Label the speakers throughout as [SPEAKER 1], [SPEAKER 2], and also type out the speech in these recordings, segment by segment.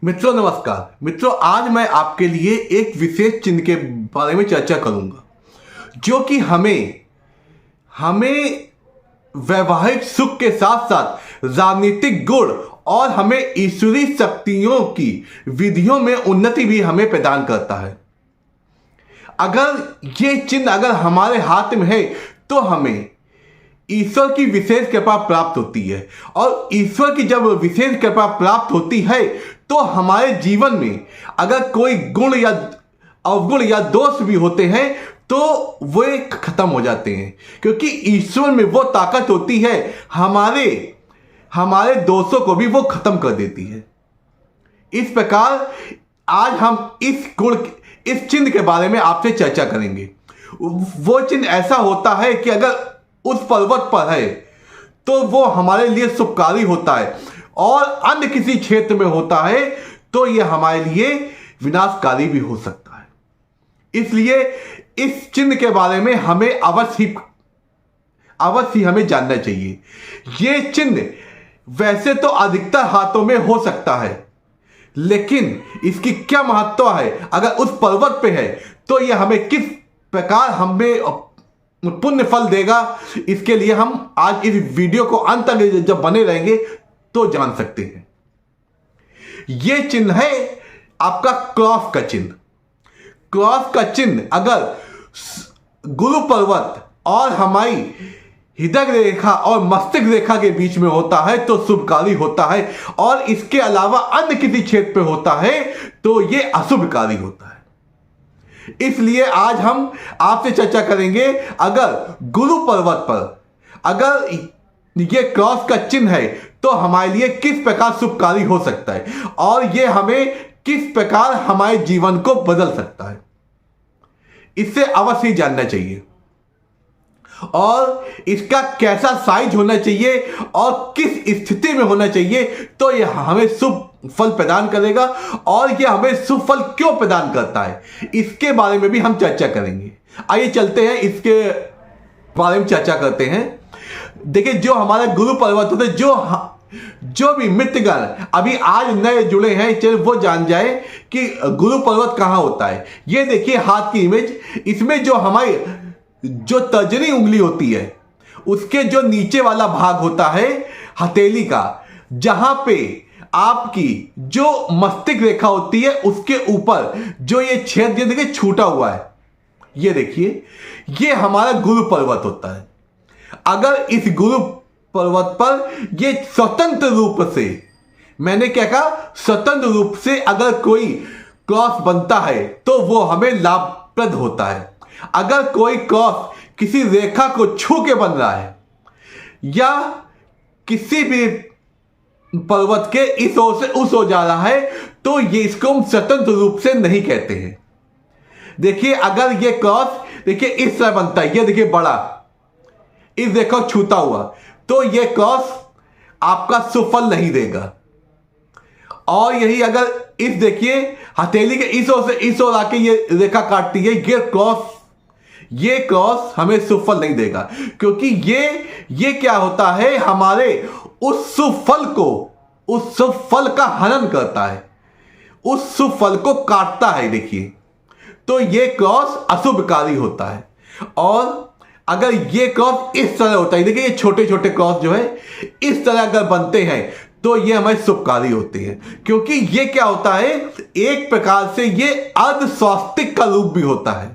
[SPEAKER 1] मित्रों नमस्कार। मित्रों, आज मैं आपके लिए एक विशेष चिन्ह के बारे में चर्चा करूंगा जो कि हमें वैवाहिक सुख के साथ साथ राजनीतिक गुण और हमें ईश्वरीय शक्तियों की विधियों में उन्नति भी हमें प्रदान करता है। अगर ये चिन्ह अगर हमारे हाथ में है तो हमें ईश्वर की विशेष कृपा प्राप्त होती है, और ईश्वर की जब विशेष कृपा प्राप्त होती है तो हमारे जीवन में अगर कोई गुण या अवगुण या दोष भी होते हैं तो वे खत्म हो जाते हैं, क्योंकि ईश्वर में वो ताकत होती है हमारे दोषों को भी वो खत्म कर देती है। इस प्रकार आज हम इस चिन्ह के बारे में आपसे चर्चा करेंगे। वो चिन्ह ऐसा होता है कि अगर उस पर्वत पर है तो वो हमारे लिए शुभकारी होता है, और अन्य किसी क्षेत्र में होता है तो ये हमारे लिए विनाशकारी भी हो सकता है। इसलिए इस चिन्ह के बारे में हमें अवश्य हमें जानना चाहिए। ये चिन्ह वैसे तो अधिकतर हाथों में हो सकता है, लेकिन इसकी क्या महत्व है अगर उस पर्वत पे है तो ये हमें किस प्रकार हमें पुण्य फल देगा, इसके लिए हम आज इस वीडियो को अंत तक जब बने रहेंगे तो जान सकते हैं। यह चिन्ह है आपका क्रॉस का चिन्ह। क्रॉस का चिन्ह अगर गुरु पर्वत और हमारी हृदय रेखा और मस्तिष्क रेखा के बीच में होता है तो शुभकारी होता है, और इसके अलावा अन्य किसी क्षेत्र पे होता है तो यह अशुभकारी होता है। इसलिए आज हम आपसे चर्चा करेंगे, अगर गुरु पर्वत पर अगर ये क्रॉस का चिन्ह है तो हमारे लिए किस प्रकार शुभकारी हो सकता है, और ये हमें किस प्रकार हमारे जीवन को बदल सकता है, इससे अवश्य जानना चाहिए। और इसका कैसा साइज होना चाहिए और किस स्थिति में होना चाहिए तो यह हमें शुभ फल प्रदान करेगा, और यह हमें शुभ फल क्यों प्रदान करता है इसके बारे में भी हम चर्चा करेंगे। आइए चलते हैं, इसके बारे में चर्चा करते हैं। देखिए, जो हमारा गुरु पर्वत होता है, जो भी मित्रगण अभी आज नए जुड़े हैं, चल वो जान जाए कि गुरु पर्वत कहां होता है। ये देखिए हाथ की इमेज, इसमें जो हमारी जो तर्जनी उंगली होती है उसके जो नीचे वाला भाग होता है हथेली का, जहां पे आपकी जो मस्तिष्क रेखा होती है उसके ऊपर जो ये छेद देखिए छूटा हुआ है, ये देखिए, ये हमारा गुरु पर्वत होता है। अगर इस गुरु पर्वत पर ये स्वतंत्र रूप से, मैंने क्या कहा, स्वतंत्र रूप से अगर कोई क्रॉस बनता है तो वो हमें लाभप्रद होता है। अगर कोई क्रॉस किसी रेखा को छू के बन रहा है या किसी भी पर्वत के इस ओर से उस ओर जा रहा है तो ये इसको हम स्वतंत्र रूप से नहीं कहते हैं। देखिए, अगर ये क्रॉस देखिए इस तरह बनता है, ये देखिए बड़ा, इस रेखा को छूता हुआ, तो ये क्रॉस आपका सुफल नहीं देगा। और यही अगर इस देखिए हथेली के इस ओर से इस ओर आके ये रेखा काटती है, ये क्रॉस हमें सुफल नहीं देगा, क्योंकि ये क्या होता है, हमारे उस शुभ फल का हनन करता है, उस शुभ फल को काटता है। देखिए, तो ये क्रॉस अशुभकारी होता है। और अगर ये क्रॉस इस तरह होता है, देखिए ये छोटे छोटे क्रॉस जो है इस तरह अगर बनते हैं तो ये हमारे शुभकारी होते हैं, क्योंकि ये क्या होता है, एक प्रकार से ये अर्ध स्वास्तिक का रूप भी होता है।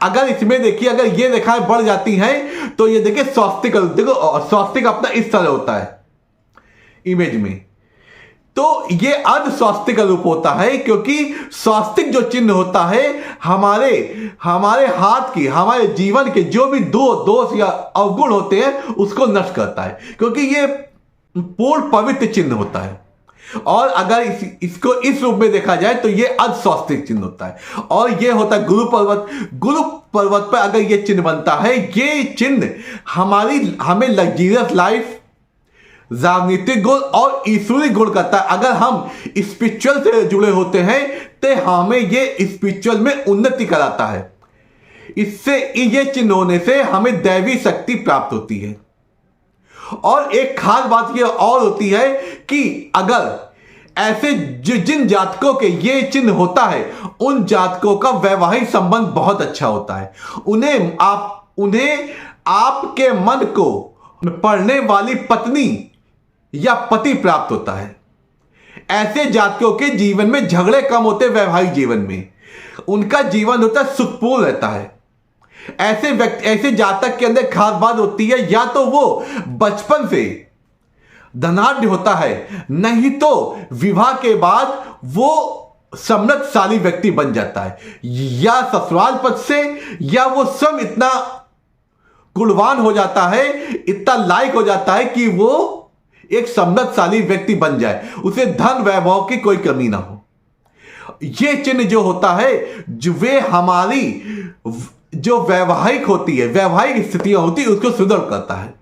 [SPEAKER 1] अगर इसमें देखिए अगर ये रेखाएं बढ़ जाती हैं तो ये देखिए स्वास्तिक, देखो स्वास्तिक अपना इस तरह होता है इमेज में, तो ये अर्ध स्वास्तिक का रूप होता है, क्योंकि स्वास्तिक जो चिन्ह होता है हमारे हाथ की, हमारे जीवन के जो भी दोष या अवगुण होते हैं उसको नष्ट करता है, क्योंकि ये पूर्ण पवित्र चिन्ह होता है। और अगर इसको इस रूप में देखा जाए तो ये अर्ध स्वास्तिक चिन्ह होता है। और ये होता है गुरु पर्वत पर अगर ये चिन्ह बनता है, ये चिन्ह हमें लग्जरियस लाइफ, राजनीतिक गुण और ईश्वरीय गुण करता है। अगर हम स्पिरिचुअल से जुड़े होते हैं तो हमें ये स्पिरिचुअल में उन्नति कराता है। इससे ये चिन्ह होने से हमें दैवी शक्ति प्राप्त होती है। और एक खास बात यह और होती है कि अगर ऐसे जिन जातकों के ये चिन्ह होता है उन जातकों का वैवाहिक संबंध बहुत अच्छा होता है। उन्हें आपके मन को पढ़ने वाली पत्नी या पति प्राप्त होता है। ऐसे जातकों के जीवन में झगड़े कम होते, वैवाहिक जीवन में उनका जीवन होता है सुखपूर्ण रहता है। ऐसे जातक के अंदर खास बात होती है, या तो वो बचपन से धनाढ्य होता है, नहीं तो विवाह के बाद वो समृद्धशाली व्यक्ति बन जाता है, या ससुराल पद से, या वो स्वयं इतना गुणवान हो जाता है, इतना लायक हो जाता है कि वो एक समृद्धशाली व्यक्ति बन जाए, उसे धन वैभव की कोई कमी ना हो। ये चिन्ह जो होता है, जो वे हमारी जो वैवाहिक होती है, वैवाहिक स्थितियां होती है, उसको सुदृढ़ करता है।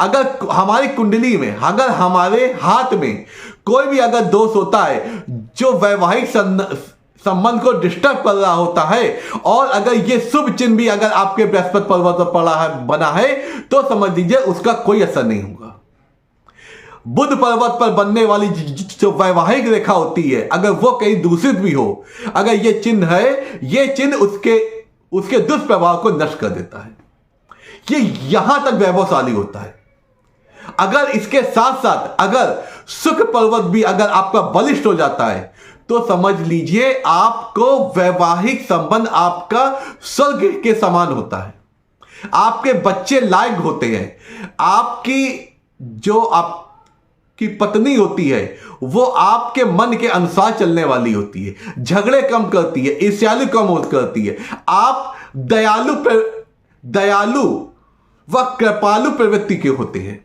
[SPEAKER 1] अगर हमारी कुंडली में, अगर हमारे हाथ में कोई भी अगर दोष होता है जो वैवाहिक संबंध को डिस्टर्ब कर रहा होता है, और अगर ये शुभ चिन्ह भी अगर आपके बृहस्पति पर्वत पर पड़ा है, बना है, तो समझ लीजिए उसका कोई असर नहीं होगा। बुध पर्वत पर बनने वाली जो वैवाहिक रेखा होती है, अगर वो कहीं दूषित भी हो, अगर ये चिन्ह है, ये चिन्ह उसके दुष्प्रभाव को नष्ट कर देता है। ये यहां तक वैभवशाली होता है। अगर इसके साथ साथ अगर शुक्र पर्वत भी अगर आपका बलिष्ठ हो जाता है, तो समझ लीजिए आपको वैवाहिक संबंध आपका स्वर्ग के समान होता है। आपके बच्चे लायक होते हैं। आपकी पत्नी होती है, वो आपके मन के अनुसार चलने वाली होती है, झगड़े कम करती है, ईर्ष्यालु कम करती है। आप दयालु व कृपालु प्रवृत्ति के होते हैं।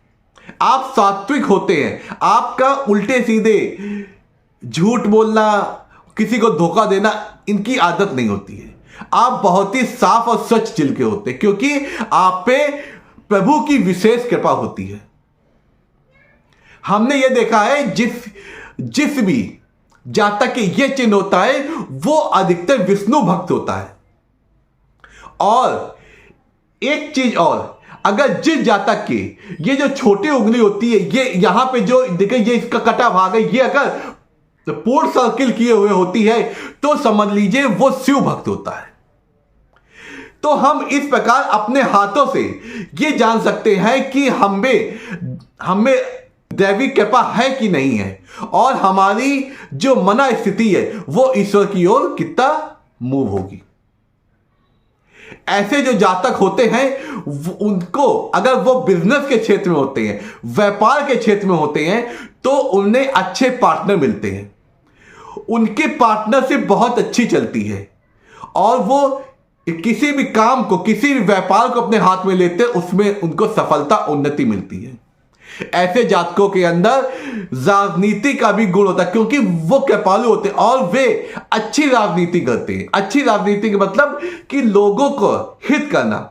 [SPEAKER 1] आप सात्विक होते हैं। आपका उल्टे सीधे झूठ बोलना, किसी को धोखा देना, इनकी आदत नहीं होती है। आप बहुत ही साफ और स्वच्छ दिल के होते हैं, क्योंकि आप पे प्रभु की विशेष कृपा होती है। हमने ये देखा है, जिस भी जातक के ये चिन्ह होता है, वो अधिकतर विष्णु भक्त होता है। और एक चीज और, अगर जिस जातक के ये जो छोटी उंगली होती है, ये यहां पे जो देखिए, ये इसका कटा भाग है, ये अगर पूर्ण सर्किल किए हुए होती है, तो समझ लीजिए वो शिव भक्त होता है। तो हम इस प्रकार अपने हाथों से ये जान सकते हैं कि हमें दैवी कृपा है कि नहीं है, और हमारी जो मना स्थिति है वो ईश्वर की ओर कितना मूव होगी। ऐसे जो जातक होते हैं, उनको अगर वो बिजनेस के क्षेत्र में होते हैं, व्यापार के क्षेत्र में होते हैं, तो उन्हें अच्छे पार्टनर मिलते हैं। उनकी पार्टनरशिप बहुत अच्छी चलती है, और वो किसी भी काम को, किसी भी व्यापार को अपने हाथ में लेते हैं, उसमें उनको सफलता, उन्नति मिलती है। ऐसे जातकों के अंदर राजनीति का भी गुण होता है, क्योंकि वो कृपालु होते हैं और वे अच्छी राजनीति करते हैं। अच्छी राजनीति का मतलब कि लोगों को हित करना,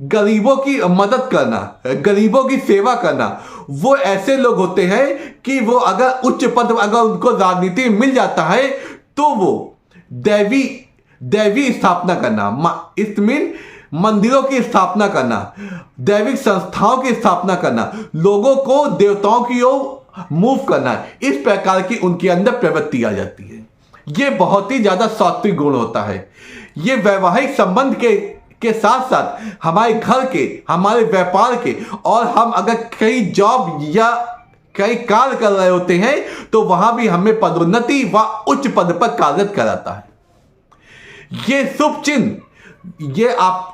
[SPEAKER 1] गरीबों की मदद करना, गरीबों की सेवा करना। वो ऐसे लोग होते हैं कि वो अगर उच्च पद अगर उनको राजनीति में मिल जाता है, तो वो दैवी स्थापना करना, इसमें मंदिरों की स्थापना करना, दैविक संस्थाओं की स्थापना करना, लोगों को देवताओं की ओर मूव करना, इस प्रकार की उनके अंदर प्रवृत्ति आ जाती है। ये बहुत ही ज्यादा सात्विक गुण होता है। ये वैवाहिक संबंध के साथ साथ हमारे घर के, हमारे व्यापार के, और हम अगर कहीं जॉब या कई कार्य कर रहे होते हैं, तो वहां भी हमें पदोन्नति व उच्च पद पर कार्यरत कराता है। ये शुभ चिन्ह, ये आपका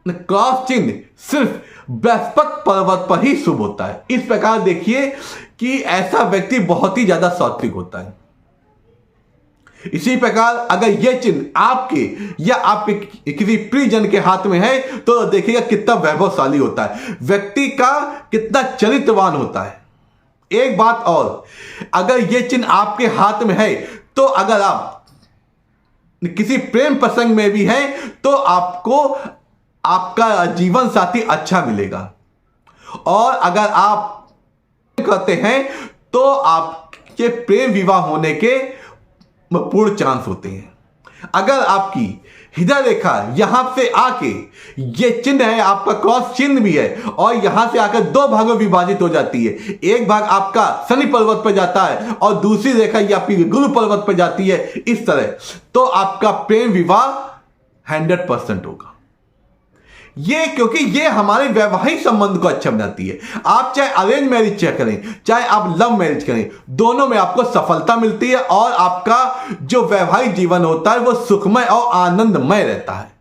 [SPEAKER 1] क्रॉस चिन्ह सिर्फ बृहस्पति पर्वत पर ही शुभ होता है। इस प्रकार देखिए कि ऐसा व्यक्ति बहुत ही ज्यादा सात्विक होता है। इसी प्रकार अगर यह चिन्ह आपके या आपके किसी प्रियजन के हाथ में है, तो देखिएगा कितना वैभवशाली होता है, व्यक्ति का कितना चरित्रवान होता है। एक बात और, अगर यह चिन्ह आपके हाथ में है, तो अगर आप किसी प्रेम प्रसंग में भी है, तो आपको आपका जीवन साथी अच्छा मिलेगा। और अगर आप करते हैं, तो आपके प्रेम विवाह होने के पूर्ण चांस होते हैं। अगर आपकी हृदय रेखा यहां से आके, ये चिन्ह है आपका, क्रॉस चिन्ह भी है, और यहां से आकर दो भागों में विभाजित हो जाती है, एक भाग आपका शनि पर्वत पर जाता है और दूसरी रेखा ये आपकी गुरु पर्वत पर जाती है, इस तरह, तो आपका प्रेम विवाह 100% होगा। ये क्योंकि ये हमारे वैवाहिक संबंध को अच्छा बनाती है। आप चाहे अरेंज मैरिज करें, चाहे आप लव मैरिज करें, दोनों में आपको सफलता मिलती है और आपका जो वैवाहिक जीवन होता है वो सुखमय और आनंदमय रहता है।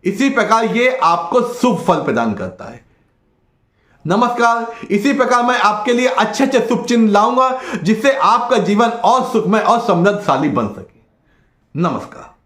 [SPEAKER 1] इसी प्रकार ये आपको शुभ फल प्रदान करता है। नमस्कार, इसी प्रकार मैं आपके लिए अच्छे अच्छे शुभ चिन्ह लाऊंगा जिससे आपका जीवन और सुखमय और समृद्धशाली बन सके। नमस्कार।